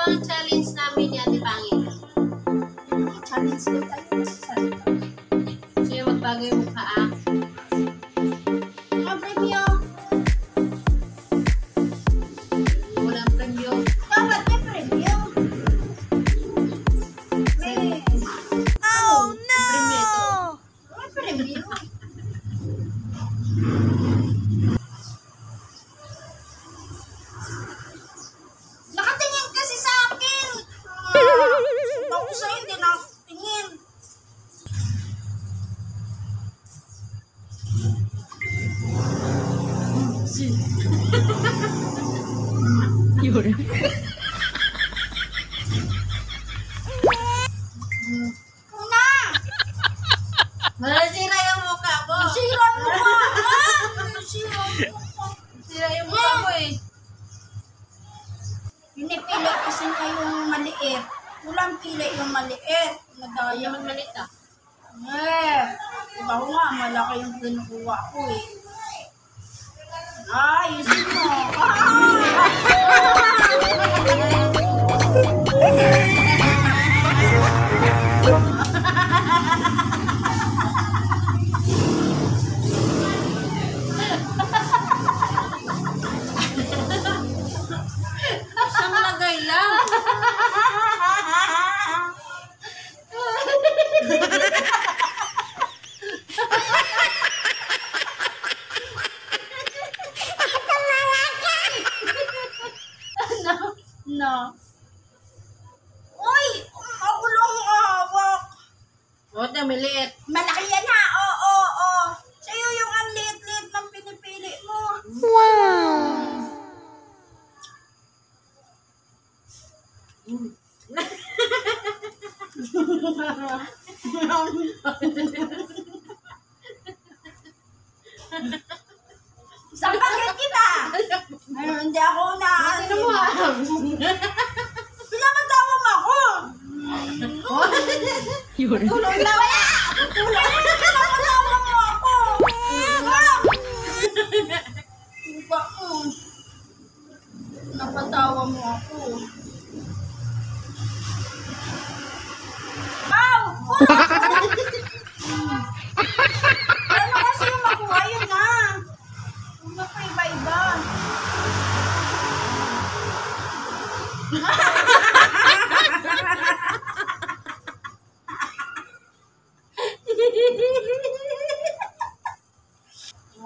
ang challenge namin ni Ate Pangit? Challenge din tayo sa salita. So yung magbago yung mukha Mga premyo. Walang premyo. Dapat may premyo. May... Oh no! Premyo ito. May premyo. Nakatingin kasi sa akin. Ako sa'yo, hindi nakatingin. Yun. Una! Masira yung mukha mo. Sira mo ka! Sira mo ka! Sira yung mukha mo eh. Pinipili kasi niya yung maliit. Walang pili yung maliit. Nadaya. Yaman malit ah. Diba ko nga, malaki yung kinukuha ko eh. Ayusin mo. Siyang lagay lang. No. Uy! Ako lang hawak. Huwag na maliit. Malaki yan ha. Oo. Sa'yo yung ang liit-liit ng pinipili mo. Sampagat kita. Hindi ako na. Ano mo ah? Pinapatawa mo ako. Yun. Tulong na wala. Pinapatawa mo ako. Iba ko. Napatawa mo ako. Ow! Ano kasi yung makuha yun ha? Huwag na pa iba-iba.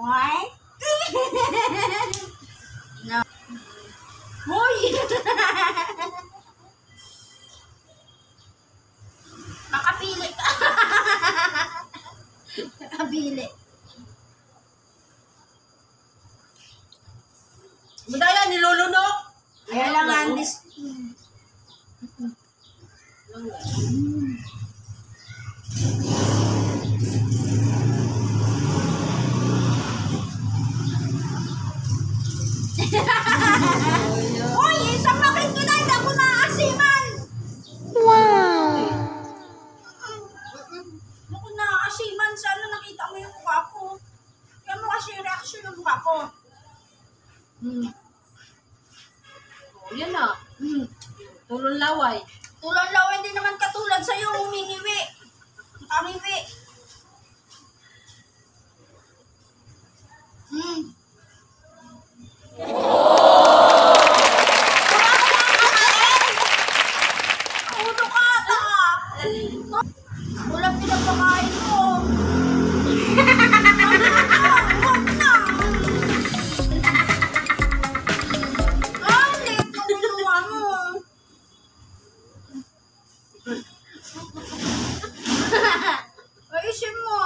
What? No. Hoy! Makapili ka. Makapili. Madaya, nilulunok. Kaya lang Andis. Uy, isang makit kita, hindi ako naaasiman. Ako naaasiman, sana nakita mo yung mukha ko. Kaya mo kasi yung reaction ng mukha ko. Oh, yan na. Tulong laway. Tulad law, hindi naman katulad sa'yo, humingiwi. Kamiwi. Ulo ka ata. Wala pinapakain mo. Huwag na. Lit na ginawa mo. Ayusin mo.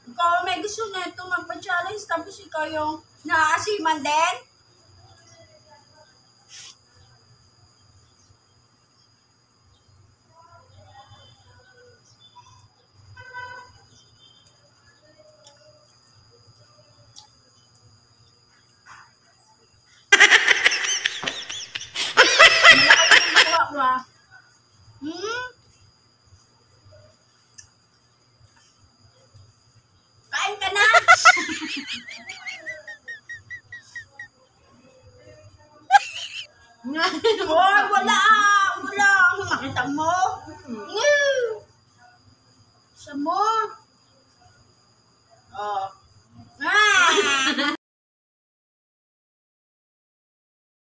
Ikaw may gusto na ito magpa-challenge tapos ikaw yung naaasiman din? Kain ka na! Hoy, wala. Wala. Makita mo? Ngi.